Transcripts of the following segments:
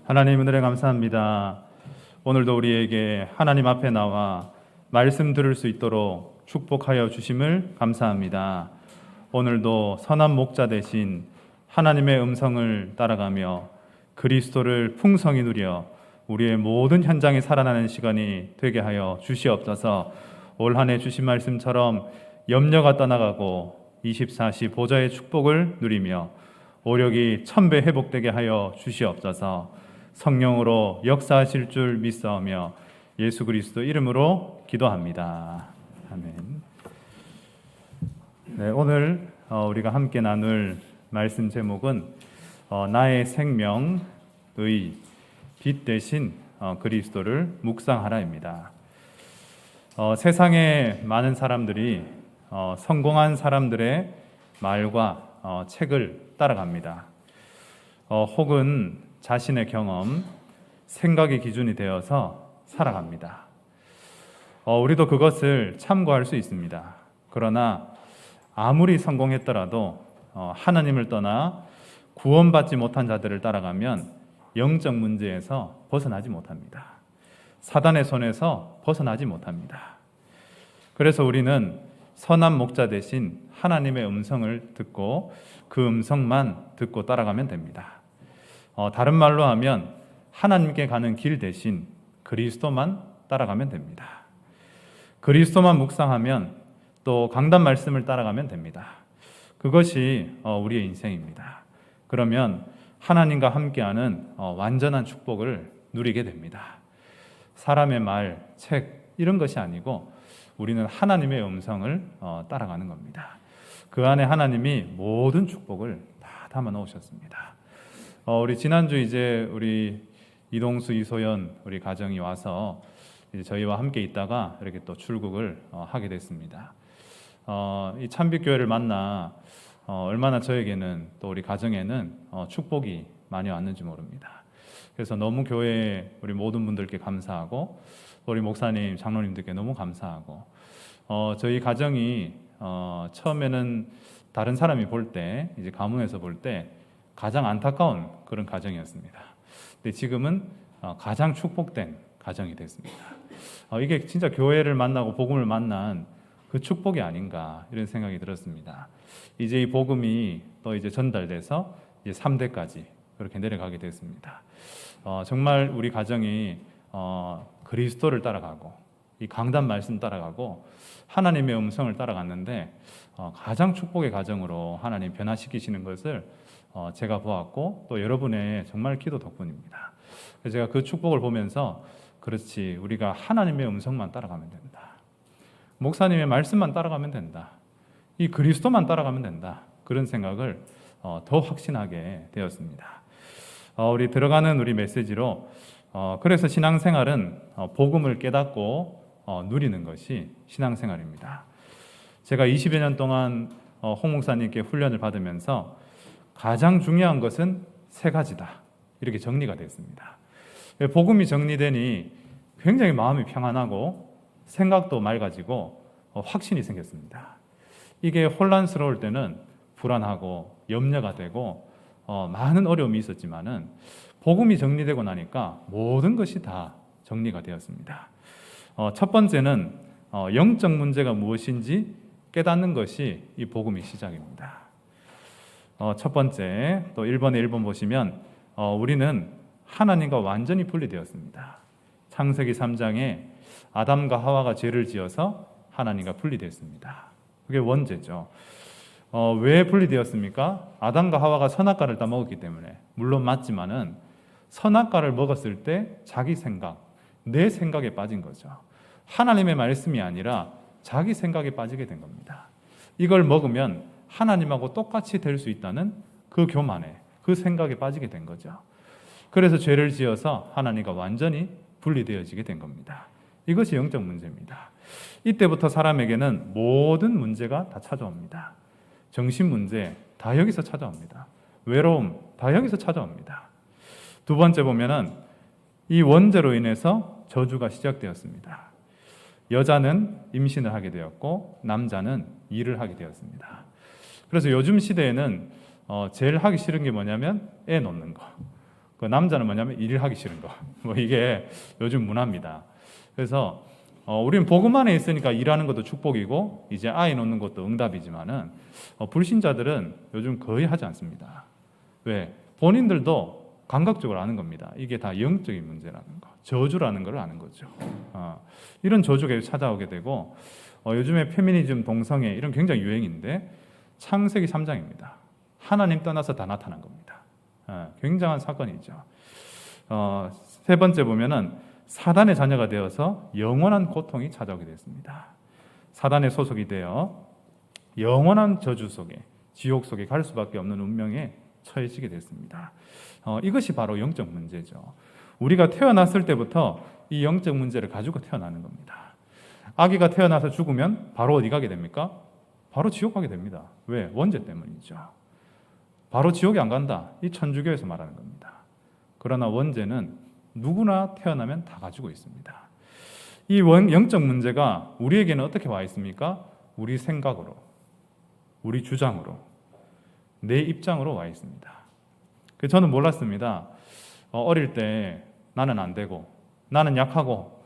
하나님 은혜를 감사합니다. 오늘도 우리에게 하나님 앞에 나와 말씀 들을 수 있도록 축복하여 주심을 감사합니다. 오늘도 선한 목자 대신 하나님의 음성을 따라가며 그리스도를 풍성히 누려 우리의 모든 현장이 살아나는 시간이 되게 하여 주시옵소서. 올 한 해 주신 말씀처럼 염려가 떠나가고 24시 보좌의 축복을 누리며 오력이 1000배 회복되게 하여 주시옵소서. 성령으로 역사하실 줄 믿사오며 예수 그리스도 이름으로 기도합니다. 아멘. 네, 오늘 우리가 함께 나눌 말씀 제목은 나의 생명의 빛 대신 그리스도를 묵상하라입니다. 세상에 많은 사람들이 성공한 사람들의 말과 책을 따라갑니다. 혹은 자신의 경험, 생각의 기준이 되어서 살아갑니다. 우리도 그것을 참고할 수 있습니다. 그러나 아무리 성공했더라도 하나님을 떠나 구원받지 못한 자들을 따라가면 영적 문제에서 벗어나지 못합니다. 사단의 손에서 벗어나지 못합니다. 그래서 우리는 선한 목자 대신 하나님의 음성을 듣고 그 음성만 듣고 따라가면 됩니다. 다른 말로 하면 하나님께 가는 길 대신 그리스도만 따라가면 됩니다. 그리스도만 묵상하면 또 강단 말씀을 따라가면 됩니다. 그것이 우리의 인생입니다. 그러면 하나님과 함께하는 완전한 축복을 누리게 됩니다. 사람의 말, 책 이런 것이 아니고 우리는 하나님의 음성을 따라가는 겁니다. 그 안에 하나님이 모든 축복을 다 담아 놓으셨습니다. 우리 지난주 이제 우리 이동수, 이소연 우리 가정이 와서 이제 저희와 함께 있다가 이렇게 또 출국을 하게 됐습니다. 이 참빛교회를 만나 얼마나 저에게는 또 우리 가정에는 축복이 많이 왔는지 모릅니다. 그래서 너무 교회 우리 모든 분들께 감사하고 우리 목사님, 장로님들께 너무 감사하고 저희 가정이 처음에는 다른 사람이 볼 때 이제 가문에서 볼 때 가장 안타까운 그런 가정이었습니다. 근데 지금은 가장 축복된 가정이 됐습니다. 이게 진짜 교회를 만나고 복음을 만난 그 축복이 아닌가 이런 생각이 들었습니다. 이제 이 복음이 또 이제 전달돼서 이제 3대까지 그렇게 내려가게 됐습니다. 정말 우리 가정이 그리스도를 따라가고 이 강단 말씀 따라가고 하나님의 음성을 따라갔는데 가장 축복의 가정으로 하나님 변화시키시는 것을 제가 보았고 또 여러분의 정말 기도 덕분입니다. 그래서 제가 그 축복을 보면서 그렇지, 우리가 하나님의 음성만 따라가면 된다. 목사님의 말씀만 따라가면 된다. 이 그리스도만 따라가면 된다. 그런 생각을 더 확신하게 되었습니다. 우리 들어가는 우리 메시지로 그래서 신앙생활은 복음을 깨닫고 누리는 것이 신앙생활입니다. 제가 20여 년 동안 홍 목사님께 훈련을 받으면서 가장 중요한 것은 3가지다. 이렇게 정리가 됐습니다. 복음이 정리되니 굉장히 마음이 평안하고 생각도 맑아지고 확신이 생겼습니다. 이게 혼란스러울 때는 불안하고 염려가 되고 많은 어려움이 있었지만은 복음이 정리되고 나니까 모든 것이 다 정리가 되었습니다. 첫 번째는 영적 문제가 무엇인지 깨닫는 것이 이 복음의 시작입니다. 첫 번째, 또 1번에 1번 보시면 우리는 하나님과 완전히 분리되었습니다. 창세기 3장에 아담과 하와가 죄를 지어서 하나님과 분리되었습니다. 그게 원죄죠. 왜 분리되었습니까? 아담과 하와가 선악과를 따먹었기 때문에. 물론 맞지만은 선악과를 먹었을 때 자기 생각, 내 생각에 빠진 거죠. 하나님의 말씀이 아니라 자기 생각에 빠지게 된 겁니다. 이걸 먹으면 하나님하고 똑같이 될 수 있다는 그 교만에, 그 생각에 빠지게 된 거죠. 그래서 죄를 지어서 하나님과 완전히 분리되어지게 된 겁니다. 이것이 영적 문제입니다. 이때부터 사람에게는 모든 문제가 다 찾아옵니다. 정신 문제 다 여기서 찾아옵니다. 외로움 다 여기서 찾아옵니다. 두 번째 보면은 이 원죄로 인해서 저주가 시작되었습니다. 여자는 임신을 하게 되었고 남자는 일을 하게 되었습니다. 그래서 요즘 시대에는 제일 하기 싫은 게 뭐냐면 애 놓는 거. 그 남자는 뭐냐면 일을 하기 싫은 거. 뭐 이게 요즘 문화입니다. 그래서 우리는 복음 안에 있으니까 일하는 것도 축복이고 이제 아이 놓는 것도 응답이지만은 불신자들은 요즘 거의 하지 않습니다. 왜? 본인들도 감각적으로 아는 겁니다. 이게 다 영적인 문제라는 거, 저주라는 걸 아는 거죠. 이런 저주가 찾아오게 되고 요즘에 페미니즘, 동성애 이런 굉장히 유행인데 창세기 3장입니다. 하나님 떠나서 다 나타난 겁니다. 굉장한 사건이죠. 세 번째 보면은 사단의 자녀가 되어서 영원한 고통이 찾아오게 됐습니다. 사단의 소속이 되어 영원한 저주 속에, 지옥 속에 갈 수밖에 없는 운명에 처해지게 됐습니다. 이것이 바로 영적 문제죠. 우리가 태어났을 때부터 이 영적 문제를 가지고 태어나는 겁니다. 아기가 태어나서 죽으면 바로 어디 가게 됩니까? 바로 지옥 가게 됩니다. 왜? 원죄 때문이죠. 바로 지옥에 안 간다. 이 천주교에서 말하는 겁니다. 그러나 원죄는 누구나 태어나면 다 가지고 있습니다. 이 영적 문제가 우리에게는 어떻게 와 있습니까? 우리 생각으로, 우리 주장으로, 내 입장으로 와 있습니다. 저는 몰랐습니다. 어릴 때 나는 안 되고, 나는 약하고,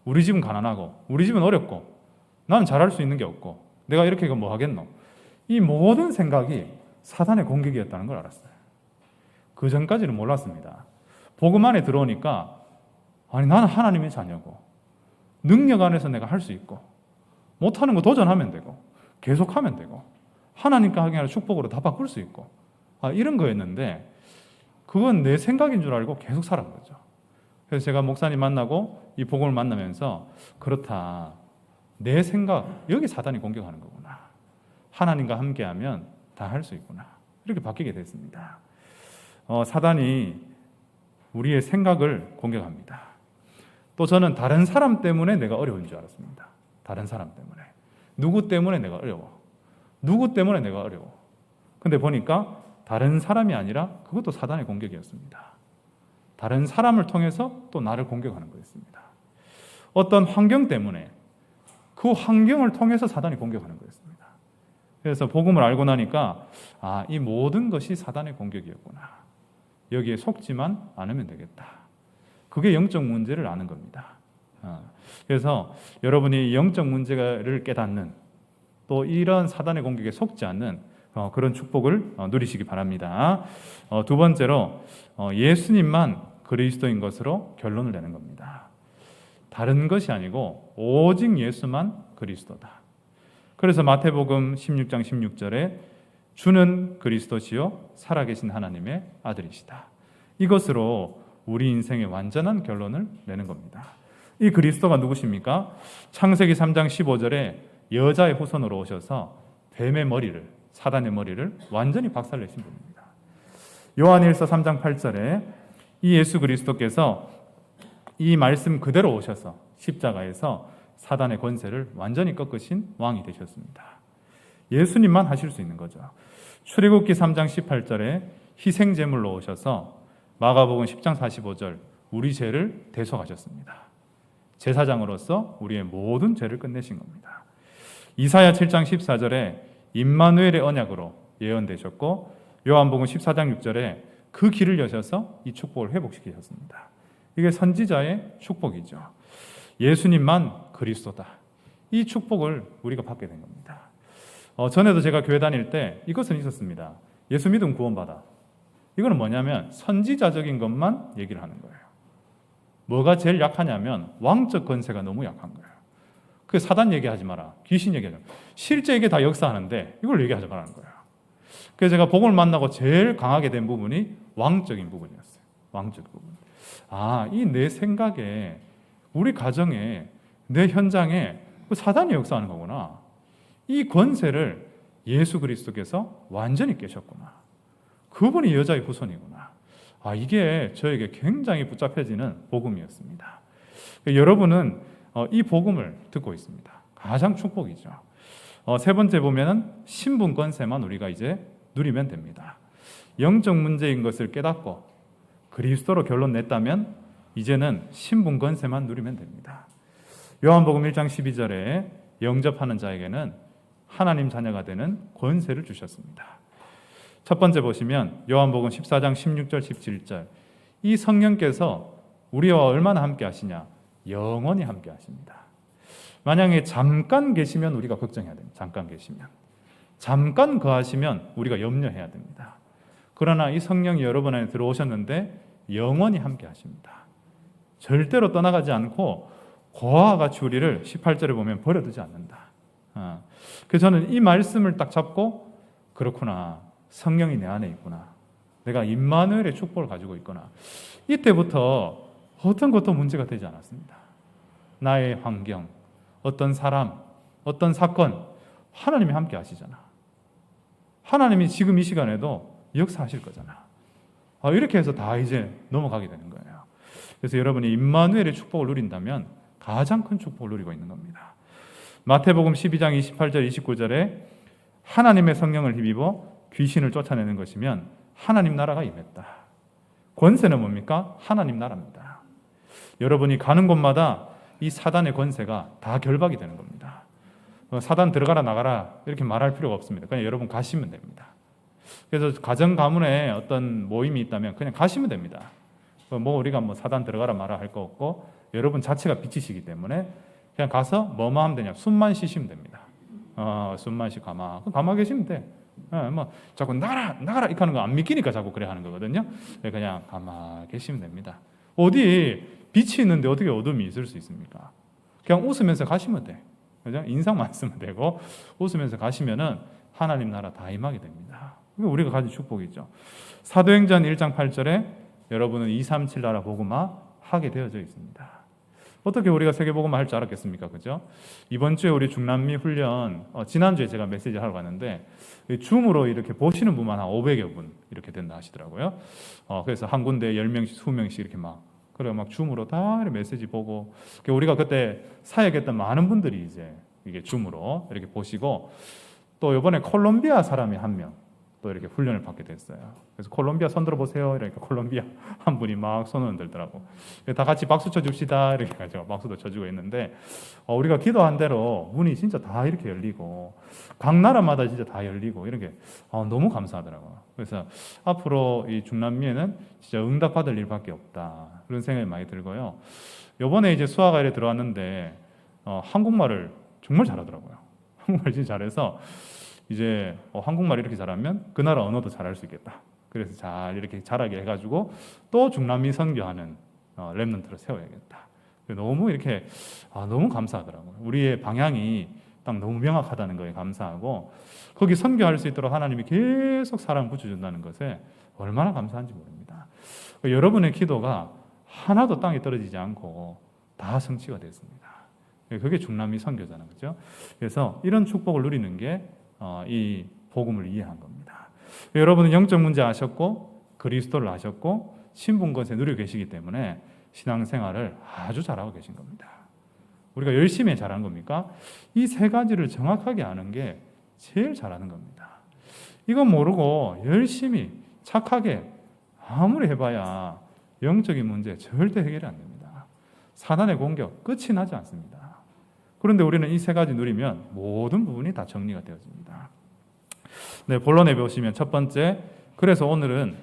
우리 집은 가난하고, 우리 집은 어렵고, 나는 잘할 수 있는 게 없고, 내가 이렇게 뭐 하겠노? 이 모든 생각이 사단의 공격이었다는 걸 알았어요. 그 전까지는 몰랐습니다. 복음 안에 들어오니까 아니 나는 하나님의 자녀고 능력 안에서 내가 할 수 있고 못하는 거 도전하면 되고 계속하면 되고 하나님과 하게 하는 축복으로 다 바꿀 수 있고 이런 거였는데 그건 내 생각인 줄 알고 계속 살아간 거죠. 그래서 제가 목사님 만나고 이 복음을 만나면서 그렇다. 내 생각, 여기 사단이 공격하는 거구나. 하나님과 함께하면 다 할 수 있구나. 이렇게 바뀌게 됐습니다. 사단이 우리의 생각을 공격합니다. 또 저는 다른 사람 때문에 내가 어려운 줄 알았습니다. 다른 사람 때문에. 누구 때문에 내가 어려워. 누구 때문에 내가 어려워. 근데 보니까 다른 사람이 아니라 그것도 사단의 공격이었습니다. 다른 사람을 통해서 또 나를 공격하는 거였습니다. 어떤 환경 때문에 그 환경을 통해서 사단이 공격하는 거였습니다. 그래서 복음을 알고 나니까 이 모든 것이 사단의 공격이었구나. 여기에 속지만 않으면 되겠다. 그게 영적 문제를 아는 겁니다. 그래서 여러분이 영적 문제를 깨닫는 또 이런 사단의 공격에 속지 않는 그런 축복을 누리시기 바랍니다. 두 번째로 예수님만 그리스도인 것으로 결론을 내는 겁니다. 다른 것이 아니고 오직 예수만 그리스도다. 그래서 마태복음 16장 16절에 주는 그리스도시요 살아계신 하나님의 아들이시다. 이것으로 우리 인생의 완전한 결론을 내는 겁니다. 이 그리스도가 누구십니까? 창세기 3장 15절에 여자의 후손으로 오셔서 뱀의 머리를, 사단의 머리를 완전히 박살내신 분입니다. 요한일서 3장 8절에 이 예수 그리스도께서 이 말씀 그대로 오셔서 십자가에서 사단의 권세를 완전히 꺾으신 왕이 되셨습니다. 예수님만 하실 수 있는 거죠. 출애굽기 3장 18절에 희생제물로 오셔서 마가복음 10장 45절 우리 죄를 대속하셨습니다. 제사장으로서 우리의 모든 죄를 끝내신 겁니다. 이사야 7장 14절에 임마누엘의 언약으로 예언되셨고 요한복음 14장 6절에 그 길을 여셔서 이 축복을 회복시키셨습니다. 이게 선지자의 축복이죠. 예수님만 그리스도다. 이 축복을 우리가 받게 된 겁니다. 전에도 제가 교회 다닐 때 이것은 있었습니다. 예수 믿음 구원받아. 이거는 뭐냐면 선지자적인 것만 얘기를 하는 거예요. 뭐가 제일 약하냐면 왕적 권세가 너무 약한 거예요. 그 사단 얘기하지 마라. 귀신 얘기하지 마라. 실제 이게 다 역사하는데 이걸 얘기하지 말라는 거예요. 그래서 제가 복음을 만나고 제일 강하게 된 부분이 왕적인 부분이었어요. 왕적 부분. 이 내 생각에 우리 가정에 내 현장에 사단이 역사하는 거구나. 이 권세를 예수 그리스도께서 완전히 깨셨구나. 그분이 여자의 후손이구나. 이게 저에게 굉장히 붙잡혀지는 복음이었습니다. 여러분은 이 복음을 듣고 있습니다. 가장 축복이죠. 세 번째 보면은 신분 권세만 우리가 이제 누리면 됩니다. 영적 문제인 것을 깨닫고 그리스도로 결론 냈다면 이제는 신분 권세만 누리면 됩니다. 요한복음 1장 12절에 영접하는 자에게는 하나님 자녀가 되는 권세를 주셨습니다. 첫 번째 보시면 요한복음 14장 16절 17절 이 성령께서 우리와 얼마나 함께 하시냐? 영원히 함께 하십니다. 만약에 잠깐 계시면 우리가 걱정해야 됩니다. 잠깐 계시면. 잠깐 거하시면 우리가 염려해야 됩니다. 그러나 이 성령이 여러분 안에 들어오셨는데 영원히 함께 하십니다. 절대로 떠나가지 않고 고아와 같이 우리를 18절에 보면 버려두지 않는다. 그래서 저는 이 말씀을 딱 잡고 그렇구나. 성령이 내 안에 있구나. 내가 임마누엘의 축복을 가지고 있구나. 이때부터 어떤 것도 문제가 되지 않았습니다. 나의 환경, 어떤 사람, 어떤 사건, 하나님이 함께 하시잖아. 하나님이 지금 이 시간에도 역사하실 거잖아. 이렇게 해서 다 이제 넘어가게 되는 거예요. 그래서 여러분이 임마누엘의 축복을 누린다면 가장 큰 축복을 누리고 있는 겁니다. 마태복음 12장 28절 29절에 하나님의 성령을 힘입어 귀신을 쫓아내는 것이면 하나님 나라가 임했다. 권세는 뭡니까? 하나님 나라입니다. 여러분이 가는 곳마다 이 사단의 권세가 다 결박이 되는 겁니다. 사단 들어가라 나가라 이렇게 말할 필요가 없습니다. 그냥 여러분 가시면 됩니다. 그래서 가정 가문에 어떤 모임이 있다면 그냥 가시면 됩니다. 우리가 사단 들어가라 말아 할 거 없고 여러분 자체가 빛이시기 때문에 그냥 가서 뭐만 하면 되냐? 숨만 쉬시면 됩니다. 숨만 쉬고 가만 계시면 돼. 자꾸 나가라 이렇게 하는 거 안 믿기니까 자꾸 그래 하는 거거든요. 그냥 가만 계시면 됩니다. 어디 빛이 있는데 어떻게 어둠이 있을 수 있습니까? 그냥 웃으면서 가시면 돼. 그죠? 인상만 쓰면 되고 웃으면서 가시면은 하나님 나라 다 임하게 됩니다. 우리가 가진 축복이죠. 사도행전 1장 8절에 여러분은 237 나라 복음화 하게 되어져 있습니다. 어떻게 우리가 세계복음화 할 줄 알았겠습니까? 그죠? 이번 주에 우리 중남미 훈련, 지난주에 제가 메시지 하러 갔는데 줌으로 이렇게 보시는 분만 한 500여 분 이렇게 된다 하시더라고요. 그래서 한 군데 10명씩 20명씩 이렇게 막 줌으로 다 메시지 보고 우리가 그때 사역했던 많은 분들이 이제 이게 줌으로 이렇게 보시고 또 이번에 콜롬비아 사람이 한 명 또 이렇게 훈련을 받게 됐어요. 그래서 콜롬비아 손 들어보세요. 이러니까 콜롬비아 한 분이 막 손을 흔들더라고. 다 같이 박수 쳐줍시다. 이렇게 가지고 박수도 쳐주고 있는데 우리가 기도한 대로 문이 진짜 다 이렇게 열리고 각 나라마다 진짜 다 열리고 이렇게 너무 감사하더라고요. 그래서 앞으로 이 중남미에는 진짜 응답받을 일밖에 없다. 그런 생각이 많이 들고요. 이번에 이제 수학아이에 들어왔는데 한국말을 정말 잘하더라고요. 한국말 진짜 잘해서 이제 한국말 이렇게 잘하면 그 나라 언어도 잘할 수 있겠다. 그래서 잘 이렇게 잘하게 해가지고 또 중남미 선교하는 렘넌트를 세워야겠다. 너무 이렇게 너무 감사하더라고요. 우리의 방향이 딱 너무 명확하다는 거에 감사하고 거기 선교할 수 있도록 하나님이 계속 사람 붙여준다는 것에 얼마나 감사한지 모릅니다. 여러분의 기도가 하나도 땅에 떨어지지 않고 다 성취가 됐습니다. 그게 중남미 선교잖아요. 그렇죠? 그래서 이런 축복을 누리는 게 이 복음을 이해한 겁니다. 여러분은 영적 문제 아셨고 그리스도를 아셨고 신분 권세 누리고 계시기 때문에 신앙생활을 아주 잘하고 계신 겁니다. 우리가 열심히 잘하는 겁니까? 이 세 가지를 정확하게 아는 게 제일 잘하는 겁니다. 이건 모르고 열심히 착하게 아무리 해봐야 영적인 문제 절대 해결이 안 됩니다. 사단의 공격 끝이 나지 않습니다. 그런데 우리는 이 세 가지 누리면 모든 부분이 다 정리가 되어집니다. 네, 본론에 보시면 첫 번째, 그래서 오늘은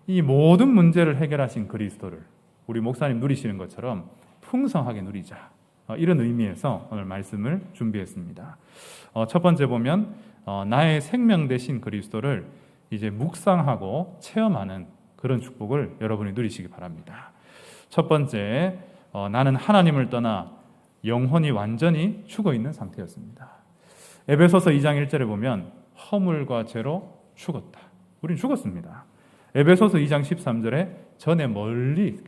이 모든 문제를 해결하신 그리스도를 우리 목사님 누리시는 것처럼 풍성하게 누리자. 이런 의미에서 오늘 말씀을 준비했습니다. 첫 번째 보면 나의 생명 되신 그리스도를 이제 묵상하고 체험하는 그런 축복을 여러분이 누리시기 바랍니다. 첫 번째, 나는 하나님을 떠나 영혼이 완전히 죽어있는 상태였습니다. 에베소서 2장 1절에 보면 허물과 죄로 죽었다. 우린 죽었습니다. 에베소서 2장 13절에 전에 멀리,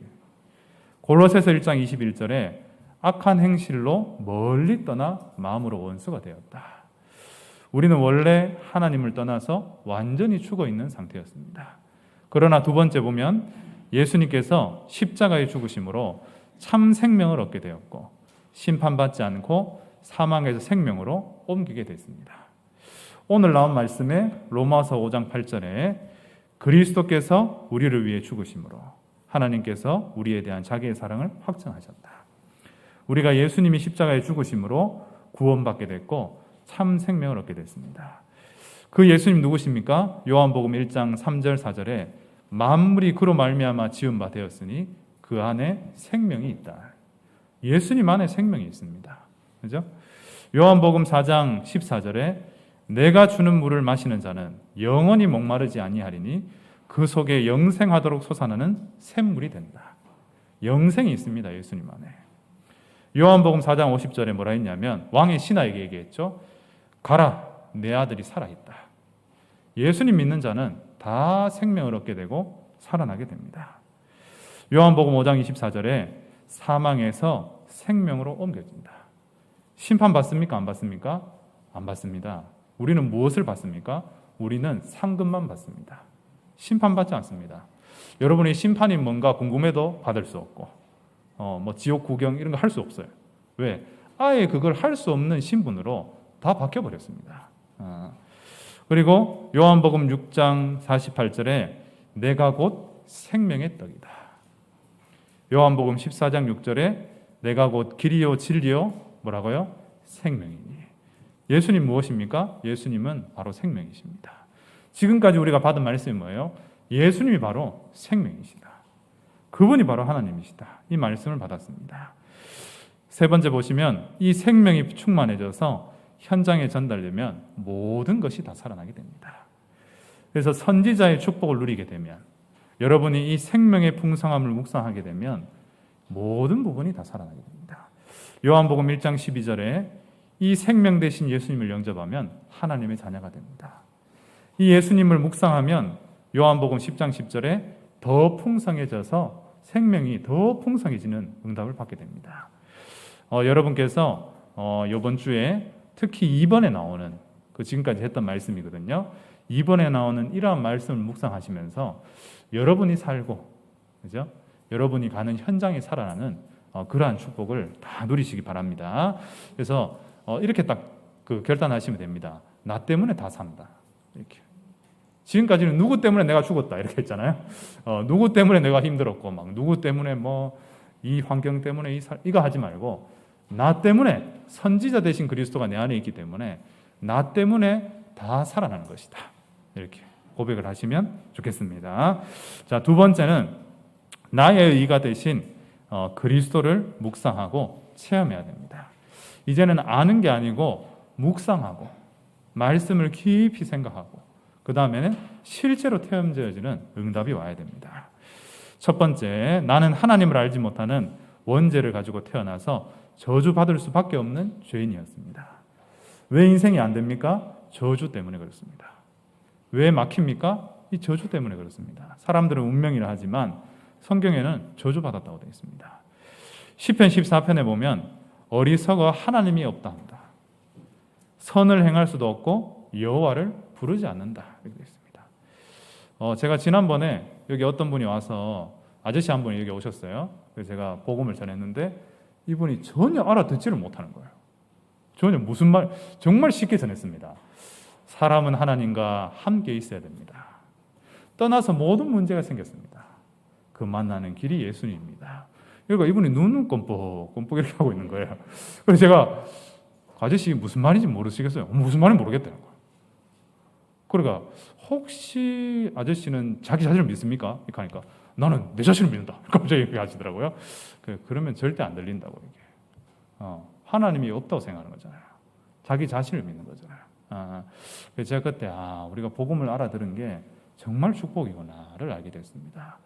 골로새서 1장 21절에 악한 행실로 멀리 떠나 마음으로 원수가 되었다. 우리는 원래 하나님을 떠나서 완전히 죽어있는 상태였습니다. 그러나 두 번째 보면 예수님께서 십자가에 죽으심으로 참 생명을 얻게 되었고 심판받지 않고 사망에서 생명으로 옮기게 됐습니다. 오늘 나온 말씀에 로마서 5장 8절에 그리스도께서 우리를 위해 죽으심으로 하나님께서 우리에 대한 자기의 사랑을 확증하셨다. 우리가 예수님이 십자가에 죽으심으로 구원받게 됐고 참 생명을 얻게 됐습니다. 그 예수님 누구십니까? 요한복음 1장 3절 4절에 만물이 그로 말미암아 지은 바 되었으니 그 안에 생명이 있다. 예수님 안에 생명이 있습니다. 그죠? 요한복음 4장 14절에 내가 주는 물을 마시는 자는 영원히 목마르지 아니하리니 그 속에 영생하도록 솟아나는 샘물이 된다. 영생이 있습니다. 예수님 안에. 요한복음 4장 50절에 뭐라 했냐면 왕의 신하에게 얘기했죠. 가라, 내 아들이 살아있다. 예수님 믿는 자는 다 생명을 얻게 되고 살아나게 됩니다. 요한복음 5장 24절에 사망에서 생명으로 옮겨진다. 심판 받습니까? 안 받습니까? 안 받습니다. 우리는 무엇을 받습니까? 우리는 상급만 받습니다. 심판받지 않습니다. 여러분이 심판이 뭔가 궁금해도 받을 수 없고 뭐 지옥 구경 이런 거 할 수 없어요. 왜? 아예 그걸 할 수 없는 신분으로 다 바뀌어버렸습니다. 그리고 요한복음 6장 48절에 내가 곧 생명의 떡이다. 요한복음 14장 6절에 내가 곧 길이요 진리요 뭐라고요? 생명이니. 예수님 무엇입니까? 예수님은 바로 생명이십니다. 지금까지 우리가 받은 말씀이 뭐예요? 예수님이 바로 생명이시다. 그분이 바로 하나님이시다. 이 말씀을 받았습니다. 세 번째 보시면 이 생명이 충만해져서 현장에 전달되면 모든 것이 다 살아나게 됩니다. 그래서 선지자의 축복을 누리게 되면 여러분이 이 생명의 풍성함을 묵상하게 되면 모든 부분이 다 살아나게 됩니다. 요한복음 1장 12절에 이 생명 되신 예수님을 영접하면 하나님의 자녀가 됩니다. 이 예수님을 묵상하면 요한복음 10장 10절에 더 풍성해져서 생명이 더 풍성해지는 응답을 받게 됩니다. 여러분께서 이번 주에 특히 2번에 나오는 지금까지 했던 말씀이거든요. 2번에 나오는 이러한 말씀을 묵상하시면서 여러분이 살고, 그죠? 여러분이 가는 현장에 살아나는 그러한 축복을 다 누리시기 바랍니다. 그래서 이렇게 딱 결단하시면 됩니다. 나 때문에 다 산다. 이렇게. 지금까지는 누구 때문에 내가 죽었다 이렇게 했잖아요. 누구 때문에 내가 힘들었고, 막 누구 때문에 뭐 이 환경 때문에 이거 하지 말고 나 때문에 선지자 되신 그리스도가 내 안에 있기 때문에 나 때문에 다 살아나는 것이다. 이렇게 고백을 하시면 좋겠습니다. 자, 두 번째는 나의 의가 되신 그리스도를 묵상하고 체험해야 됩니다. 이제는 아는 게 아니고 묵상하고 말씀을 깊이 생각하고 그 다음에는 실제로 체험되어지는 응답이 와야 됩니다. 첫 번째, 나는 하나님을 알지 못하는 원죄를 가지고 태어나서 저주받을 수밖에 없는 죄인이었습니다. 왜 인생이 안 됩니까? 저주 때문에 그렇습니다. 왜 막힙니까? 이 저주 때문에 그렇습니다. 사람들은 운명이라 하지만 성경에는 저주받았다고 되어 있습니다. 시편 14편에 보면 어리석어 하나님이 없다 합니다. 선을 행할 수도 없고 여호와를 부르지 않는다 이렇게 되어 있습니다. 제가 지난번에 여기 어떤 분이 와서 아저씨 한 분이 여기 오셨어요. 그래서 제가 복음을 전했는데 이분이 전혀 알아듣지를 못하는 거예요. 전혀 무슨 말 정말 쉽게 전했습니다. 사람은 하나님과 함께 있어야 됩니다. 떠나서 모든 문제가 생겼습니다. 그 만나는 길이 예수님입니다. 그러니까 이분이 눈은 껌뻑껌뻑 이렇게 하고 있는 거예요. 그래서 제가 아저씨 무슨 말인지 모르시겠어요? 무슨 말인지 모르겠다는 거예요. 그러니까 혹시 아저씨는 자기 자신을 믿습니까? 이렇게 하니까 나는 내 자신을 믿는다. 갑자기 이렇게 하시더라고요. 그러면 절대 안 들린다고 이게. 하나님이 없다고 생각하는 거잖아요. 자기 자신을 믿는 거잖아요. 그래서 제가 그때 우리가 복음을 알아들은 게 정말 축복이구나를 알게 됐습니다.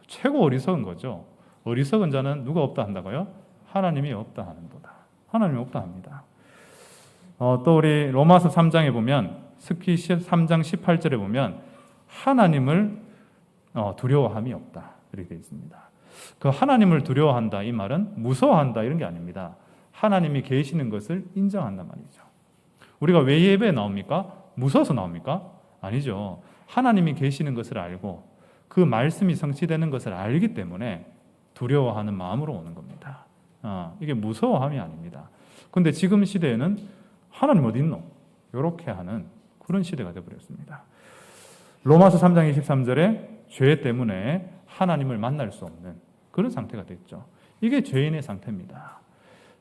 최고 어리석은 거죠. 어리석은 자는 누가 없다 한다고요? 하나님이 없다 하는도다. 하나님이 없다 합니다. 또 우리 로마서 3장에 보면 특히 3장 18절에 보면 하나님을 두려워함이 없다 이렇게 되어 있습니다. 그 하나님을 두려워한다 이 말은 무서워한다 이런 게 아닙니다. 하나님이 계시는 것을 인정한단 말이죠. 우리가 왜 예배에 나옵니까? 무서워서 나옵니까? 아니죠. 하나님이 계시는 것을 알고 그 말씀이 성취되는 것을 알기 때문에 두려워하는 마음으로 오는 겁니다. 이게 무서워함이 아닙니다. 그런데 지금 시대에는 하나님 어디 있노? 이렇게 하는 그런 시대가 되어버렸습니다. 로마서 3장 23절에 죄 때문에 하나님을 만날 수 없는 그런 상태가 됐죠. 이게 죄인의 상태입니다.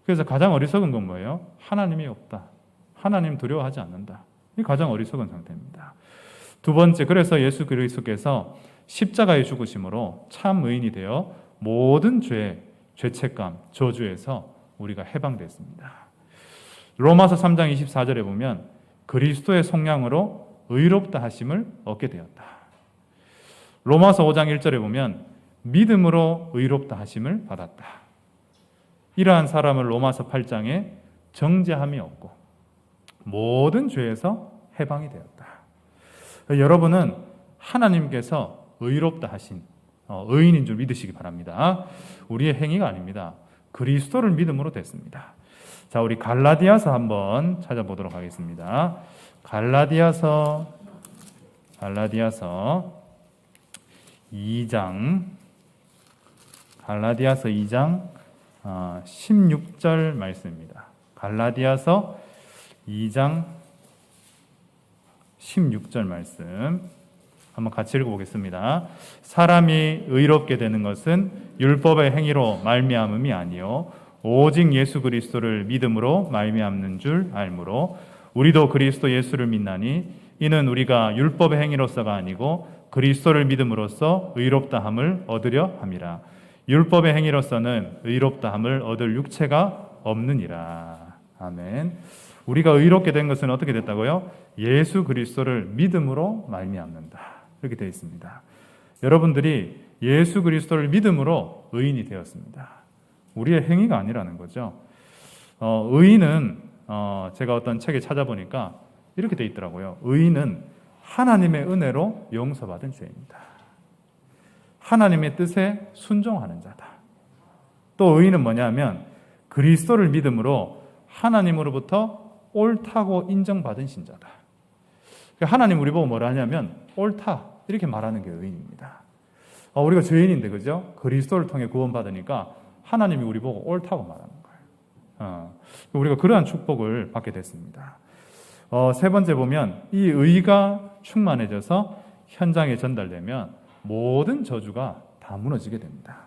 그래서 가장 어리석은 건 뭐예요? 하나님이 없다. 하나님 두려워하지 않는다. 이 가장 어리석은 상태입니다. 두 번째, 그래서 예수 그리스도께서 십자가의 죽으심으로 참 의인이 되어 모든 죄책감, 저주에서 우리가 해방됐습니다. 로마서 3장 24절에 보면 그리스도의 속량으로 의롭다 하심을 얻게 되었다. 로마서 5장 1절에 보면 믿음으로 의롭다 하심을 받았다. 이러한 사람을 로마서 8장에 정죄함이 없고 모든 죄에서 해방이 되었다. 여러분은 하나님께서 의롭다 하신 의인인 줄 믿으시기 바랍니다. 우리의 행위가 아닙니다. 그리스도를 믿음으로 됐습니다. 자, 우리 갈라디아서 한번 찾아보도록 하겠습니다. 갈라디아서 2장 16절 말씀입니다. 갈라디아서 2장 16절 말씀 한번 같이 읽어보겠습니다. 사람이 의롭게 되는 것은 율법의 행위로 말미암음이 아니요 오직 예수 그리스도를 믿음으로 말미암는 줄 알므로 우리도 그리스도 예수를 믿나니 이는 우리가 율법의 행위로서가 아니고 그리스도를 믿음으로써 의롭다함을 얻으려 함이라. 율법의 행위로서는 의롭다함을 얻을 육체가 없느니라. 아멘. 우리가 의롭게 된 것은 어떻게 됐다고요? 예수 그리스도를 믿음으로 말미암는다. 이렇게 되어 있습니다. 여러분들이 예수 그리스도를 믿음으로 의인이 되었습니다. 우리의 행위가 아니라는 거죠. 의인은 제가 어떤 책에 찾아보니까 이렇게 되어 있더라고요. 의인은 하나님의 은혜로 용서받은 죄입니다. 하나님의 뜻에 순종하는 자다. 또 의인은 뭐냐면 그리스도를 믿음으로 하나님으로부터 옳다고 인정받은 신자다. 하나님 우리 보고 뭐라 하냐면 옳다 이렇게 말하는 게 의인입니다. 우리가 죄인인데 그죠? 그리스도를 통해 구원받으니까 하나님이 우리 보고 옳다고 말하는 거예요. 우리가 그러한 축복을 받게 됐습니다. 세 번째 보면 이 의가 충만해져서 현장에 전달되면 모든 저주가 다 무너지게 됩니다.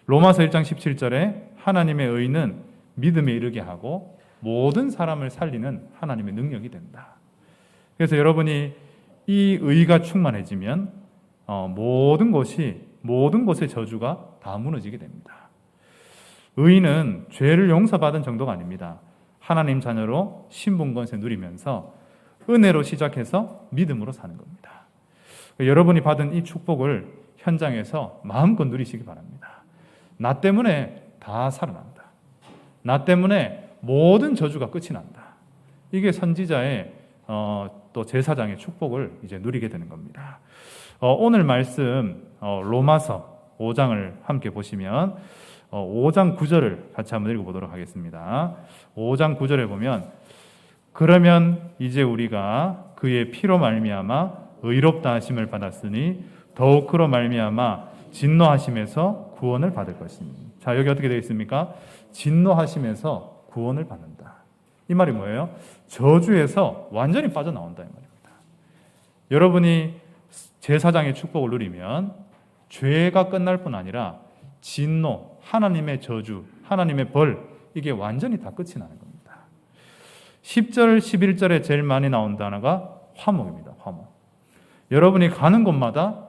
로마서 1장 17절에 하나님의 의는 믿음에 이르게 하고 모든 사람을 살리는 하나님의 능력이 된다. 그래서 여러분이 이 의가 충만해지면 모든 곳의 저주가 다 무너지게 됩니다. 의인은 죄를 용서받은 정도가 아닙니다. 하나님 자녀로 신분권세 누리면서 은혜로 시작해서 믿음으로 사는 겁니다. 여러분이 받은 이 축복을 현장에서 마음껏 누리시기 바랍니다. 나 때문에 다 살아난다. 나 때문에 모든 저주가 끝이 난다. 이게 선지자의 또 제사장의 축복을 이제 누리게 되는 겁니다. 오늘 말씀 로마서 5장을 함께 보시면 5장 9절을 같이 한번 읽어보도록 하겠습니다. 5장 9절에 보면 그러면 이제 우리가 그의 피로 말미암아 의롭다 하심을 받았으니 더욱 그로 말미암아 진노하심에서 구원을 받을 것입니다. 자, 여기 어떻게 되어 있습니까? 진노하심에서 구원을 받는다. 이 말이 뭐예요? 저주에서 완전히 빠져나온다 이 말입니다. 여러분이 제사장의 축복을 누리면 죄가 끝날 뿐 아니라 진노, 하나님의 저주, 하나님의 벌 이게 완전히 다 끝이 나는 겁니다. 10절, 11절에 제일 많이 나온 단어가 화목입니다. 화목. 여러분이 가는 곳마다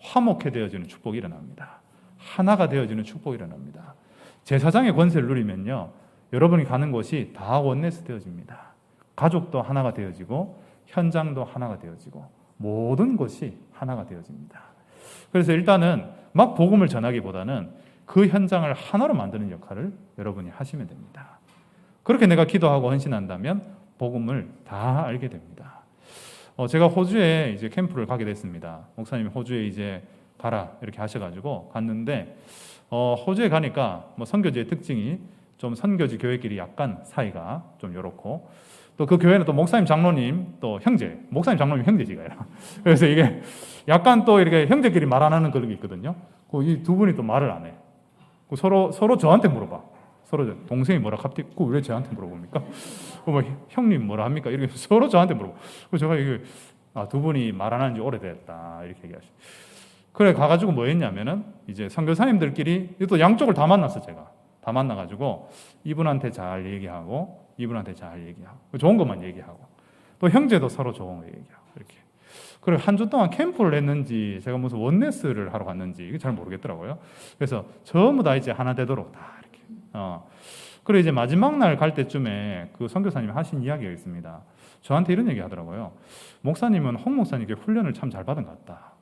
화목해 되어지는 축복이 일어납니다. 하나가 되어지는 축복이 일어납니다. 제사장의 권세를 누리면요, 여러분이 가는 곳이 다 원네스 되어집니다. 가족도 하나가 되어지고 현장도 하나가 되어지고 모든 것이 하나가 되어집니다. 그래서 일단은 막 복음을 전하기보다는 그 현장을 하나로 만드는 역할을 여러분이 하시면 됩니다. 그렇게 내가 기도하고 헌신한다면 복음을 다 알게 됩니다. 제가 호주에 이제 캠프를 가게 됐습니다. 목사님이 호주에 이제 가라 이렇게 하셔가지고 갔는데 호주에 가니까 뭐 선교지의 특징이 좀 선교지 교회끼리 약간 사이가 좀 요렇고 또 그 교회는 또 목사님 장로님 또 형제, 목사님 장로님 형제지가요. 그래서 이게 약간 또 이렇게 형제끼리 말 안 하는 그런 게 있거든요. 이 두 분이 또 말을 안 해. 서로 저한테 물어봐. 서로 동생이 뭐라 갑자기 왜 저한테 물어봅니까? 뭐 형님 뭐라 합니까? 이렇게 서로 저한테 물어보. 제가 이게 두 분이 말 안 한 지 오래됐다 이렇게 얘기하시. 그래 가가지고 뭐 했냐면은 이제 선교사님들끼리 또 양쪽을 다 만났어 제가. 다 만나가지고 이분한테 잘 얘기하고 이분한테 잘 얘기하고 좋은 것만 얘기하고 또 형제도 서로 좋은 거 얘기하고 이렇게. 그리고 한 주 동안 캠프를 했는지 제가 무슨 원네스를 하러 갔는지 이게 잘 모르겠더라고요. 그래서 전부 다 이제 하나 되도록 다 이렇게. 그리고 이제 마지막 날 갈 때쯤에 그 선교사님이 하신 이야기가 있습니다. 저한테 이런 얘기 하더라고요. 목사님은 홍 목사님께 훈련을 참 잘 받은 것 같다.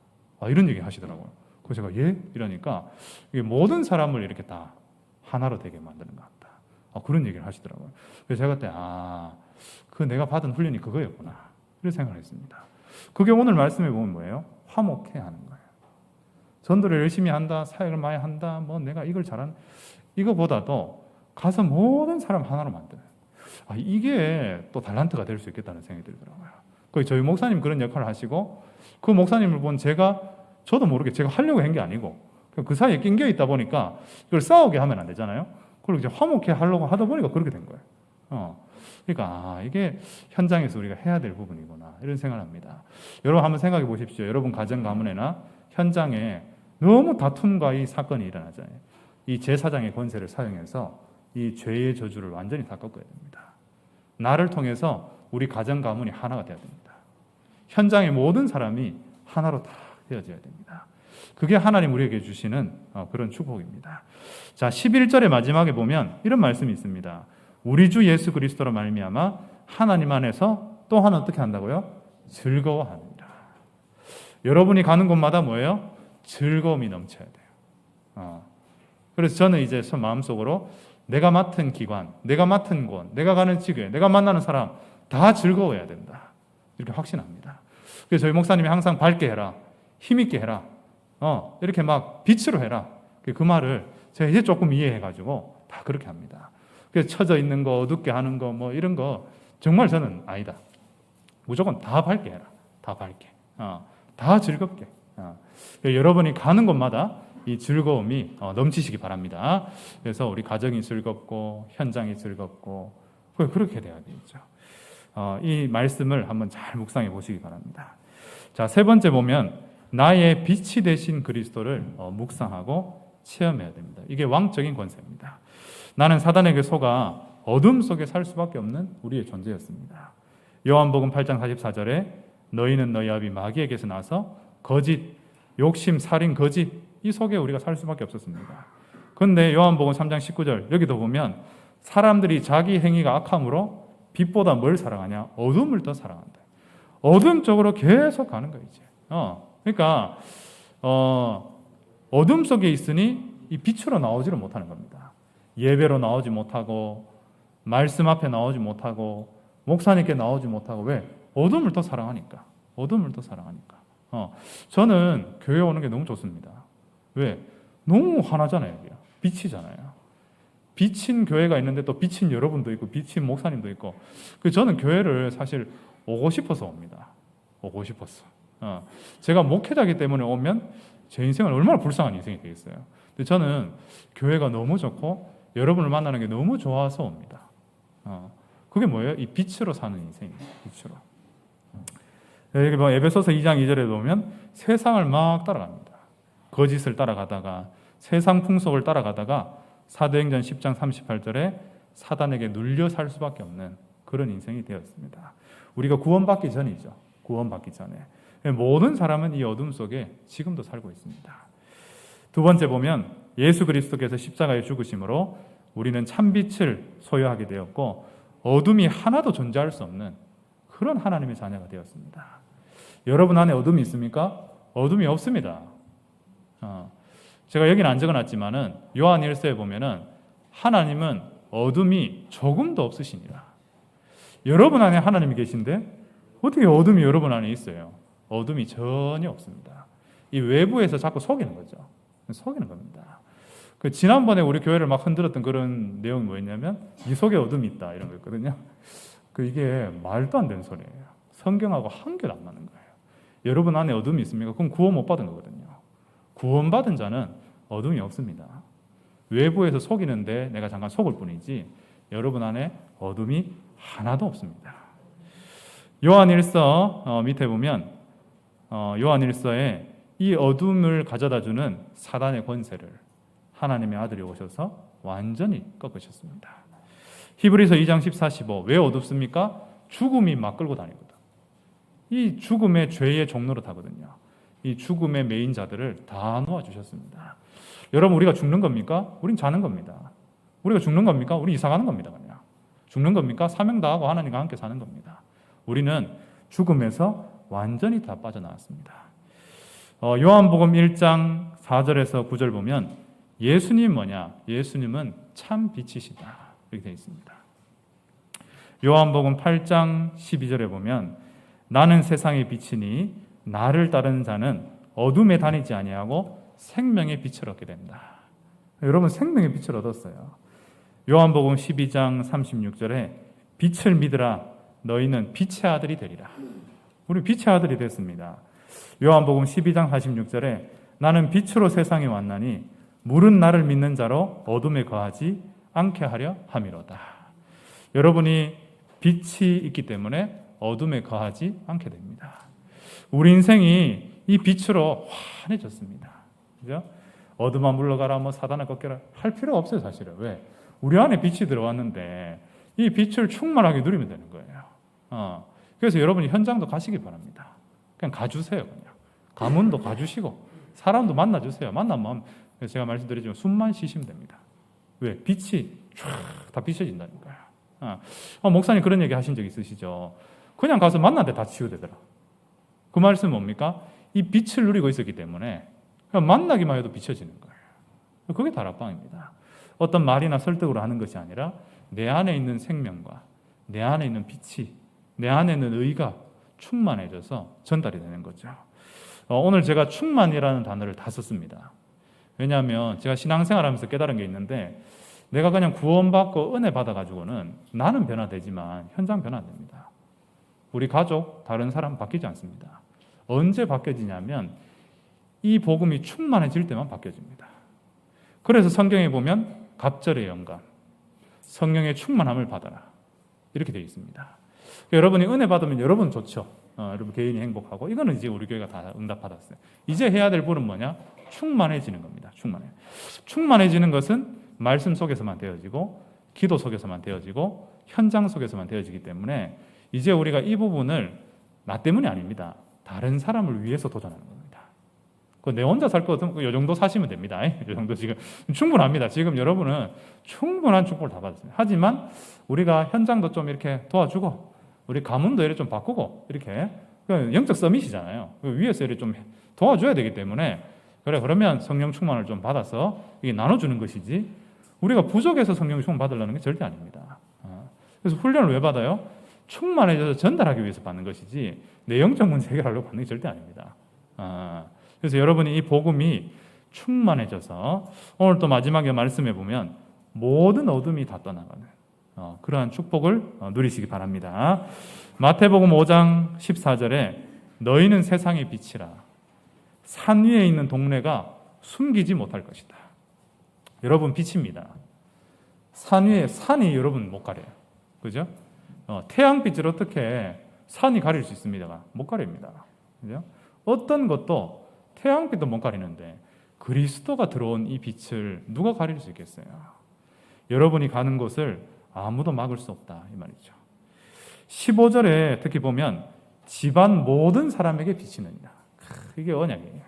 이런 얘기 하시더라고요. 그래서 제가 예? 이러니까 이게 모든 사람을 이렇게 다 하나로 되게 만드는 것 같다. 그런 얘기를 하시더라고요. 그래서 제가 그때 그 내가 받은 훈련이 그거였구나. 이런 생각을 했습니다. 그게 오늘 말씀해 보면 뭐예요? 화목해 하는 거예요. 전도를 열심히 한다, 사역을 많이 한다, 뭐 내가 이걸 잘한 이거보다도 가서 모든 사람 하나로 만드는. 이게 또 달란트가 될 수 있겠다는 생각이 들더라고요. 거기 저희 목사님 그런 역할을 하시고 그 목사님을 본 저도 모르게 제가 하려고 한 게 아니고 그 사이에 낑겨 있다 보니까 그걸 싸우게 하면 안 되잖아요. 그리고 이제 화목해 하려고 하다 보니까 그렇게 된 거예요. 그러니까 이게 현장에서 우리가 해야 될 부분이구나 이런 생각을 합니다. 여러분 한번 생각해 보십시오. 여러분 가정 가문에나 현장에 너무 다툼과 이 사건이 일어나잖아요. 이 제사장의 권세를 사용해서 이 죄의 저주를 완전히 다 꺾어야 됩니다. 나를 통해서 우리 가정 가문이 하나가 되어야 됩니다. 현장의 모든 사람이 하나로 다 되어져야 됩니다. 그게 하나님 우리에게 주시는 그런 축복입니다. 자, 11절의 마지막에 보면 이런 말씀이 있습니다. 우리 주 예수 그리스도로 말미암아 하나님 안에서 또 하나 어떻게 한다고요? 즐거워합니다. 여러분이 가는 곳마다 뭐예요? 즐거움이 넘쳐야 돼요. 그래서 저는 이제 마음속으로 내가 맡은 기관, 내가 맡은 곳, 내가 가는 지교회, 내가 만나는 사람 다 즐거워야 된다. 이렇게 확신합니다. 그래서 저희 목사님이 항상 밝게 해라, 힘있게 해라, 이렇게 막 빛으로 해라. 그 말을 제가 이제 조금 이해해가지고 다 그렇게 합니다. 그래서 처져 있는 거, 어둡게 하는 거, 뭐 이런 거 정말 저는 아니다. 무조건 다 밝게 해라. 다 밝게. 다 즐겁게. 여러분이 가는 곳마다 이 즐거움이 넘치시기 바랍니다. 그래서 우리 가정이 즐겁고 현장이 즐겁고 그렇게 돼야 되죠. 이 말씀을 한번 잘 묵상해 보시기 바랍니다. 자, 세 번째 보면 나의 빛이 되신 그리스도를 묵상하고 체험해야 됩니다. 이게 왕적인 권세입니다. 나는 사단에게 속아 어둠 속에 살 수밖에 없는 우리의 존재였습니다. 요한복음 8장 44절에 너희는 너희 아비 마귀에게서 나서 거짓, 욕심, 살인, 거짓 이 속에 우리가 살 수밖에 없었습니다. 그런데 요한복음 3장 19절 여기도 보면 사람들이 자기 행위가 악함으로 빛보다 뭘 사랑하냐? 어둠을 더 사랑한다. 어둠 쪽으로 계속 가는 거예요. 이제. 그러니까 어둠 속에 있으니 이 빛으로 나오지를 못하는 겁니다. 예배로 나오지 못하고 말씀 앞에 나오지 못하고 목사님께 나오지 못하고 왜? 어둠을 더 사랑하니까. 어둠을 더 사랑하니까. 저는 교회 오는 게 너무 좋습니다. 왜? 너무 하나잖아요. 여기가. 빛이잖아요. 빛인 교회가 있는데 또 빛인 여러분도 있고 빛인 목사님도 있고 저는 교회를 사실 오고 싶어서 옵니다. 오고 싶었어. 제가 목회자이기 때문에 오면 제 인생은 얼마나 불쌍한 인생이 되겠어요. 근데 저는 교회가 너무 좋고 여러분을 만나는 게 너무 좋아서 옵니다. 그게 뭐예요? 이 빛으로 사는 인생이에요. 빛으로. 여기 뭐 에베소서 2장 2절에 보면 세상을 막 따라갑니다. 거짓을 따라가다가 세상 풍속을 따라가다가 사도행전 10장 38절에 사단에게 눌려 살 수밖에 없는 그런 인생이 되었습니다. 우리가 구원받기 전이죠. 구원받기 전에. 모든 사람은 이 어둠 속에 지금도 살고 있습니다. 두 번째 보면 예수 그리스도께서 십자가에 죽으심으로 우리는 참빛을 소유하게 되었고 어둠이 하나도 존재할 수 없는 그런 하나님의 자녀가 되었습니다. 여러분 안에 어둠이 있습니까? 어둠이 없습니다. 제가 여기는 안 적어놨지만은 요한 1서에 보면은 하나님은 어둠이 조금도 없으시니라. 여러분 안에 하나님이 계신데 어떻게 어둠이 여러분 안에 있어요? 어둠이 전혀 없습니다. 이 외부에서 자꾸 속이는 거죠. 속이는 겁니다. 지난번에 우리 교회를 막 흔들었던 그런 내용이 뭐였냐면 이 속에 어둠이 있다 이런 거였거든요. 이게 말도 안 되는 소리예요. 성경하고 한결 안 맞는 거예요. 여러분 안에 어둠이 있습니까? 그럼 구원 못 받은 거거든요. 구원받은 자는 어둠이 없습니다. 외부에서 속이는데 내가 잠깐 속을 뿐이지 여러분 안에 어둠이 하나도 없습니다. 요한 1서 밑에 보면 요한 1서에 이 어둠을 가져다주는 사단의 권세를 하나님의 아들이 오셔서 완전히 꺾으셨습니다. 히브리서 2장 14, 15 왜 어둡습니까? 죽음이 막 끌고 다니거든. 이 죽음의 죄의 종로로 타거든요. 이 죽음의 메인 자들을 다 놓아주셨습니다. 여러분, 우리가 죽는 겁니까? 우린 자는 겁니다. 우리가 죽는 겁니까? 우리 이사 가는 겁니다. 그냥 죽는 겁니까? 사명 다하고 하나님과 함께 사는 겁니다. 우리는 죽음에서 완전히 다 빠져나왔습니다. 요한복음 1장 4절에서 9절 보면 예수님 뭐냐? 예수님은 참 빛이시다. 이렇게 되어 있습니다. 요한복음 8장 12절에 보면 나는 세상의 빛이니 나를 따르는 자는 어둠에 다니지 아니하고 생명의 빛을 얻게 된다. 여러분, 생명의 빛을 얻었어요. 요한복음 12장 36절에 빛을 믿으라 너희는 빛의 아들이 되리라. 우리 빛의 아들이 됐습니다. 요한복음 12장 46절에 나는 빛으로 세상에 왔나니 물은 나를 믿는 자로 어둠에 거하지 않게 하려 함이로다. 여러분이 빛이 있기 때문에 어둠에 거하지 않게 됩니다. 우리 인생이 이 빛으로 환해졌습니다. 그죠? 어둠아 물러가라, 사단아 꺾여라 할 필요 없어요, 사실은. 왜? 우리 안에 빛이 들어왔는데 이 빛을 충만하게 누리면 되는 거예요. 그래서 여러분이 현장도 가시기 바랍니다. 그냥 가주세요. 그냥 가문도 가주시고 사람도 만나주세요. 만나면 제가 말씀드리지만 숨만 쉬시면 됩니다. 왜? 빛이 쫙 다 비춰진다니까요. 목사님 그런 얘기 하신 적 있으시죠? 그냥 가서 만났는데 다 치유되더라. 그 말씀은 뭡니까? 이 빛을 누리고 있었기 때문에 그냥 만나기만 해도 비춰지는 거예요. 그게 다락방입니다. 어떤 말이나 설득으로 하는 것이 아니라 내 안에 있는 생명과 내 안에 있는 빛이, 내 안에 있는 의가 충만해져서 전달이 되는 거죠. 오늘 제가 충만이라는 단어를 다 썼습니다. 왜냐하면 제가 신앙생활하면서 깨달은 게 있는데 내가 그냥 구원받고 은혜 받아가지고는 나는 변화되지만 현장 변화 안 됩니다. 우리 가족, 다른 사람 바뀌지 않습니다. 언제 바뀌어지냐면 이 복음이 충만해질 때만 바뀌어집니다. 그래서 성경에 보면 갑절의 영감, 성령의 충만함을 받아라 이렇게 되어 있습니다. 여러분이 은혜 받으면 여러분 좋죠. 여러분 개인이 행복하고 이거는 이제 우리 교회가 다 응답받았어요. 이제 해야 될 분은 뭐냐? 충만해지는 겁니다. 충만해지는 것은 말씀 속에서만 되어지고 기도 속에서만 되어지고 현장 속에서만 되어지기 때문에 이제 우리가 이 부분을 나 때문이 아닙니다. 다른 사람을 위해서 도전하는 겁니다. 내 혼자 살 거든 이 정도 사시면 됩니다. 이 정도 지금 충분합니다. 지금 여러분은 충분한 축복을 다 받았습니다. 하지만 우리가 현장도 좀 이렇게 도와주고 우리 가문도 이렇게 좀 바꾸고 이렇게 영적 서밋이잖아요. 위에서 이렇게 좀 도와줘야 되기 때문에 그러면 성령 충만을 좀 받아서 이게 나눠주는 것이지 우리가 부족해서 성령 충만 받으려는 게 절대 아닙니다. 그래서 훈련을 왜 받아요? 충만해져서 전달하기 위해서 받는 것이지 내 영적 문제 해결하려고 받는 게 절대 아닙니다. 그래서 여러분이 이 복음이 충만해져서 오늘 또 마지막에 말씀해 보면 모든 어둠이 다 떠나가는 그러한 축복을 누리시기 바랍니다. 마태복음 5장 14절에 너희는 세상의 빛이라 산 위에 있는 동네가 숨기지 못할 것이다. 여러분 빛입니다. 산 위에 산이 여러분 못 가려요. 그죠? 태양빛을 어떻게 산이 가릴 수 있습니까? 못 가립니다. 그죠? 어떤 것도 태양빛도 못 가리는데 그리스도가 들어온 이 빛을 누가 가릴 수 있겠어요? 여러분이 가는 곳을 아무도 막을 수 없다 이 말이죠. 15절에 특히 보면 집안 모든 사람에게 비치느니라. 이게 언약이에요.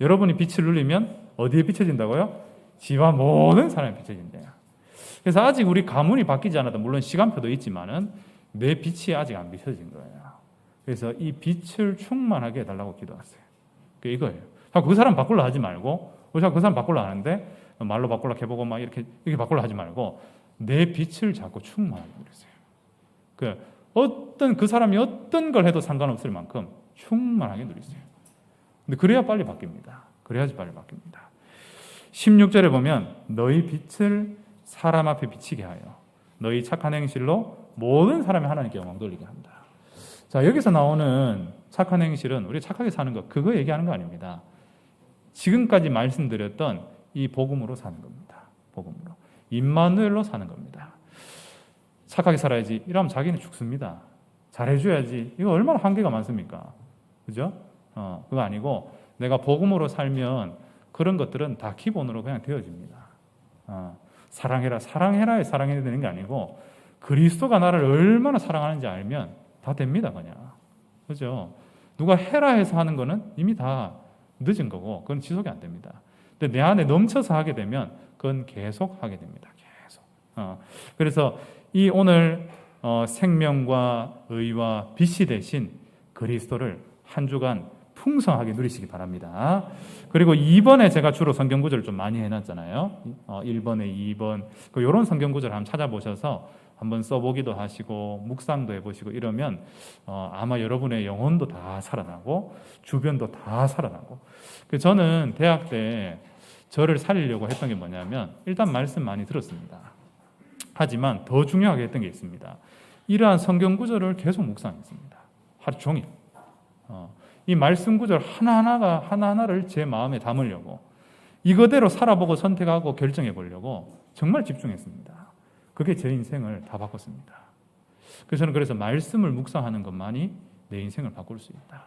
여러분이 빛을 누리면 어디에 비춰진다고요? 집안 모든 사람에 비춰진대요. 그래서 아직 우리 가문이 바뀌지 않아도 물론 시간표도 있지만은 내 빛이 아직 안 비춰진 거예요. 그래서 이 빛을 충만하게 해달라고 기도하세요. 이거예요. 그 사람 바꾸려 하지 말고, 그 사람 바꾸려 하는데 말로 바꾸려 해보고 막 이렇게 바꾸려 하지 말고 내 빛을 자꾸 충만하게 누리세요. 그 사람이 어떤 걸 해도 상관없을 만큼 충만하게 누리세요. 근데 그래야 빨리 바뀝니다. 그래야지 빨리 바뀝니다. 16절에 보면 너희 빛을 사람 앞에 비치게 하여 너희 착한 행실로 모든 사람이 하나님께 영광 돌리게 한다. 자, 여기서 나오는 착한 행실은 우리 착하게 사는 것, 그거 얘기하는 거 아닙니다. 지금까지 말씀드렸던 이 복음으로 사는 겁니다. 복음으로. 임마누엘로 사는 겁니다. 착하게 살아야지. 이러면 자기는 죽습니다. 잘해줘야지. 이거 얼마나 한계가 많습니까? 그죠? 그거 아니고 내가 복음으로 살면 그런 것들은 다 기본으로 그냥 되어집니다. 사랑해라. 사랑해라에 사랑해야 되는 게 아니고 그리스도가 나를 얼마나 사랑하는지 알면 다 됩니다. 그냥. 그죠? 누가 해라 해서 하는 거는 이미 다 늦은 거고 그건 지속이 안 됩니다. 근데 내 안에 넘쳐서 하게 되면 그건 계속 하게 됩니다. 계속. 그래서 이 오늘 생명과 의와 빛이 되신 그리스도를 한 주간 풍성하게 누리시기 바랍니다. 그리고 2번에 제가 주로 성경 구절을 좀 많이 해놨잖아요. 1번에 2번 이런 성경 구절 한번 찾아보셔서 한번 써보기도 하시고 묵상도 해보시고 이러면 아마 여러분의 영혼도 다 살아나고 주변도 다 살아나고. 저는 대학 때 저를 살리려고 했던 게 뭐냐면 일단 말씀 많이 들었습니다. 하지만 더 중요하게 했던 게 있습니다. 이러한 성경 구절을 계속 묵상했습니다. 하루 종일. 이 말씀 구절 하나하나를 제 마음에 담으려고 이거대로 살아보고 선택하고 결정해 보려고 정말 집중했습니다. 그게 제 인생을 다 바꿨습니다. 그래서 저는 그래서 말씀을 묵상하는 것만이 내 인생을 바꿀 수 있다.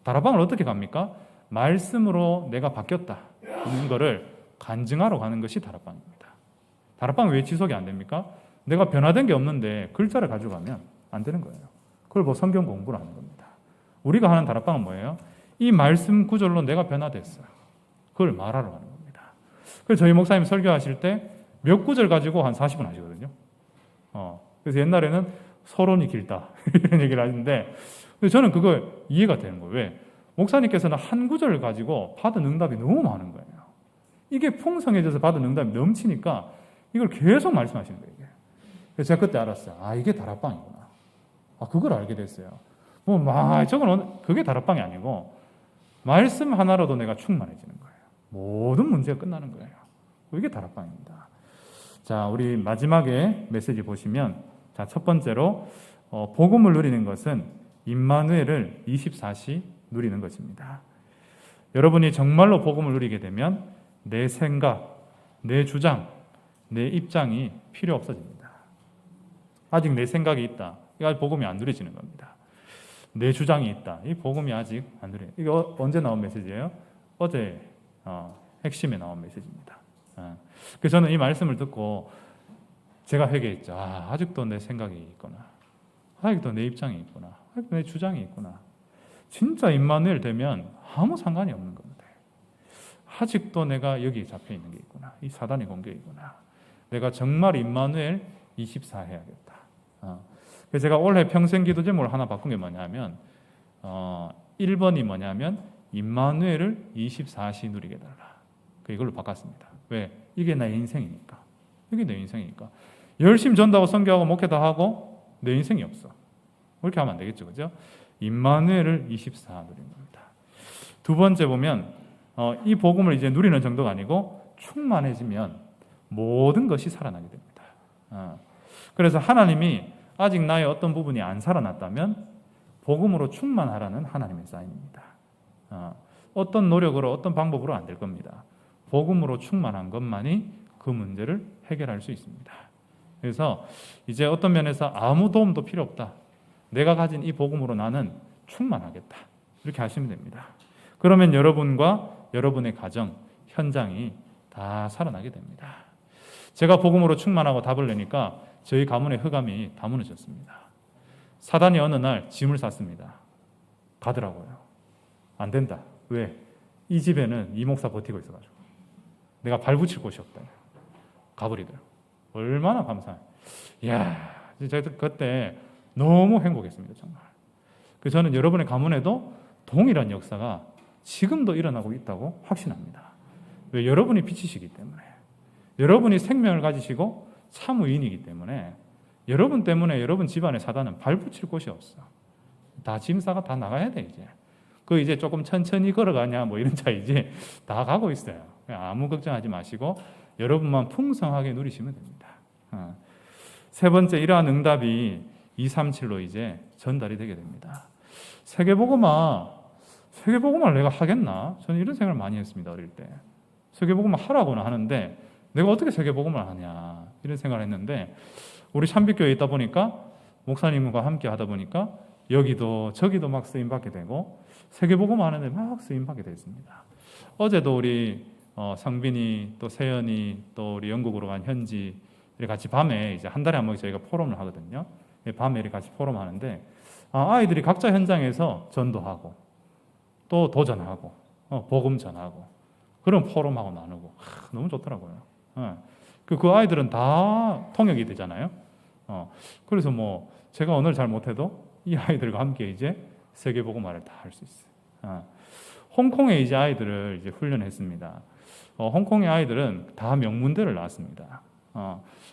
다락방을 어떻게 갑니까? 말씀으로 내가 바뀌었다는 거를 간증하러 가는 것이 다락방입니다. 다락방은 왜 지속이 안 됩니까? 내가 변화된 게 없는데 글자를 가져가면 안 되는 거예요. 그걸 뭐 성경 공부를 하는 겁니다. 우리가 하는 다락방은 뭐예요? 이 말씀 구절로 내가 변화됐어요. 그걸 말하러 가는 겁니다. 그래서 저희 목사님 설교하실 때 몇 구절 가지고 한 40분 하시거든요. 그래서 옛날에는 서론이 길다 이런 얘기를 하는데 저는 그거 이해가 되는 거예요. 왜? 목사님께서는 한 구절을 가지고 받은 응답이 너무 많은 거예요. 이게 풍성해져서 받은 응답이 넘치니까 이걸 계속 말씀하시는 거예요. 그래서 제가 그때 알았어요. 이게 다락방이구나. 그걸 알게 됐어요. 저건 그게 다락방이 아니고 말씀 하나로도 내가 충만해지는 거예요. 모든 문제가 끝나는 거예요. 이게 다락방입니다. 자, 우리 마지막에 메시지 보시면 첫 번째로 복음을 누리는 것은 임마누엘을 24시 누리는 것입니다. 여러분이 정말로 복음을 누리게 되면 내 생각, 내 주장, 내 입장이 필요 없어집니다. 아직 내 생각이 있다. 이거 복음이 안 누려지는 겁니다. 내 주장이 있다. 이 복음이 아직 안 누려요. 이거 언제 나온 메시지예요? 어제 핵심에 나온 메시지입니다. 그래서 저는 이 말씀을 듣고 제가 회개했죠. 아직도 내 생각이 있구나. 아직도 내 입장이 있구나. 아직도 내 주장이 있구나. 진짜 임마누엘 되면 아무 상관이 없는 겁니다. 아직도 내가 여기 잡혀 있는 게 있구나. 이 사단의 공격이구나. 내가 정말 임마누엘 24 해야겠다. 그래서 제가 올해 평생 기도 제목을 하나 바꾼 게 뭐냐면 1번이 뭐냐면 임마누엘을 24시 누리게 달라. 이걸로 바꿨습니다. 왜? 이게 내 인생이니까. 이게 내 인생이니까. 열심히 전도하고 선교하고 목회도 하고 내 인생이 없어. 그렇게 하면 안 되겠죠. 그죠? 임마누엘을 24 누리는 겁니다. 두 번째 보면 이 복음을 이제 누리는 정도가 아니고 충만해지면 모든 것이 살아나게 됩니다. 그래서 하나님이 아직 나의 어떤 부분이 안 살아났다면 복음으로 충만하라는 하나님의 사인입니다. 어떤 노력으로 어떤 방법으로 안 될 겁니다. 복음으로 충만한 것만이 그 문제를 해결할 수 있습니다. 그래서 이제 어떤 면에서 아무 도움도 필요 없다. 내가 가진 이 복음으로 나는 충만하겠다. 이렇게 하시면 됩니다. 그러면 여러분과 여러분의 가정, 현장이 다 살아나게 됩니다. 제가 복음으로 충만하고 답을 내니까 저희 가문의 흑암이 다 무너졌습니다. 사단이 어느 날 짐을 쌌습니다. 가더라고요. 안 된다. 왜? 이 집에는 이 목사 버티고 있어가지고 내가 발붙일 곳이 없다. 가버리더라고요. 얼마나 감사해요. 이야, 제가 그때 너무 행복했습니다. 정말. 그래서 저는 여러분의 가문에도 동일한 역사가 지금도 일어나고 있다고 확신합니다. 왜? 여러분이 빛이시기 때문에. 여러분이 생명을 가지시고 참의인이기 때문에 여러분 때문에 여러분 집안의 사단은 발붙일 곳이 없어. 다 짐싸가 다 나가야 돼 이제. 이제 조금 천천히 걸어가냐 뭐 이런 차이지 다 가고 있어요. 아무 걱정하지 마시고 여러분만 풍성하게 누리시면 됩니다. 세 번째, 이러한 응답이 237로 이제 전달이 되게 됩니다. 세계복음화를 내가 하겠나? 저는 이런 생각을 많이 했습니다. 어릴 때. 세계복음화 하라고는 하는데 내가 어떻게 세계복음을 하냐 이런 생각을 했는데 우리 참빛교회에 있다 보니까 목사님과 함께 하다 보니까 여기도 저기도 막 쓰임받게 되고 세계복음 하는데 막 쓰임받게 됐습니다. 어제도 우리 성빈이 또 세연이 또 우리 영국으로 간 현지 같이 밤에 이제 한 달에 한 번씩 저희가 포럼을 하거든요. 밤에 같이 포럼 하는데 아이들이 각자 현장에서 전도하고 또 도전하고 복음 전하고 그런 포럼하고 나누고 너무 좋더라고요. 그 아이들은 다 통역이 되잖아요. 그래서 뭐 제가 오늘 잘 못해도 이 아이들과 함께 이제 세계복음화를 다 할 수 있어요. 홍콩에 이제 아이들을 이제 훈련했습니다. 홍콩의 아이들은 다 명문대를 나왔습니다.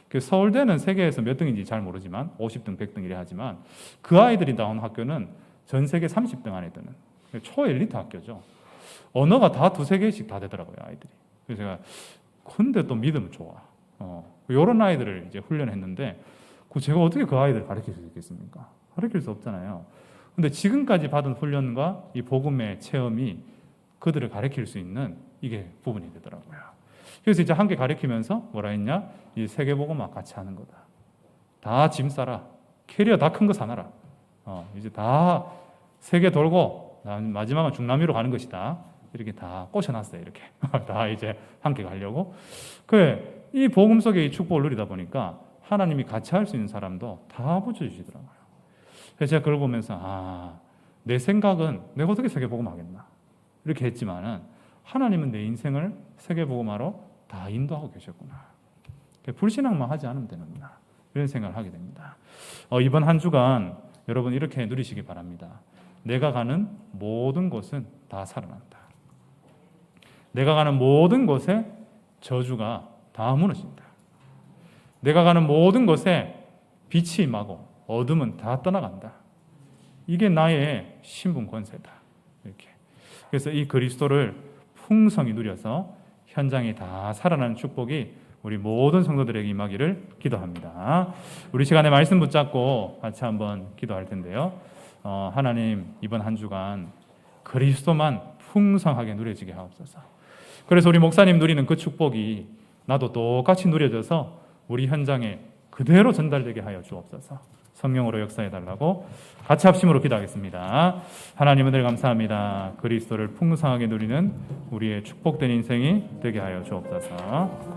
그 서울대는 세계에서 몇 등인지 잘 모르지만 50등, 100등 이래 하지만 그 아이들이 나온 학교는 전 세계 30등 안에 드는 초엘리트 학교죠. 언어가 다 두세 개씩 다 되더라고요, 아이들이. 그래서 제가 근데 또 믿음은 좋아. 이런 아이들을 이제 훈련했는데 제가 어떻게 그 아이들을 가르칠 수 있겠습니까? 가르칠 수 없잖아요. 근데 지금까지 받은 훈련과 이 복음의 체험이 그들을 가르칠 수 있는 이게 부분이 되더라고요. 그래서 이제 함께 가르치면서 뭐라 했냐? 이 세계복음화 같이 하는 거다. 다 짐 싸라. 캐리어 다 큰 거 사놔라. 이제 다 세계 돌고 마지막은 중남미로 가는 것이다. 이렇게 다 꼬셔놨어요. 이렇게 다 이제 함께 가려고. 이 복음 속에 이 축복을 누리다 보니까 하나님이 같이 할 수 있는 사람도 다 붙여주시더라고요. 그래서 제가 그걸 보면서 내 생각은 내가 어떻게 세계복음 하겠나 이렇게 했지만은 하나님은 내 인생을 세계복음화로 다 인도하고 계셨구나. 불신앙만 하지 않으면 되는구나. 이런 생각을 하게 됩니다. 이번 한 주간 여러분 이렇게 누리시기 바랍니다. 내가 가는 모든 곳은 다 살아난다. 내가 가는 모든 곳에 저주가 다 무너진다. 내가 가는 모든 곳에 빛이 임하고 어둠은 다 떠나간다. 이게 나의 신분 권세다. 이렇게. 그래서 이 그리스도를 풍성히 누려서 현장이 다 살아나는 축복이 우리 모든 성도들에게 임하기를 기도합니다. 우리 시간에 말씀 붙잡고 같이 한번 기도할 텐데요. 하나님 이번 한 주간 그리스도만 풍성하게 누려지게 하옵소서. 그래서 우리 목사님 누리는 그 축복이 나도 똑같이 누려져서 우리 현장에 그대로 전달되게 하여 주옵소서. 성령으로 역사해달라고 같이 합심으로 기도하겠습니다. 하나님 은혜를 감사합니다. 그리스도를 풍성하게 누리는 우리의 축복된 인생이 되게 하여 주옵소서.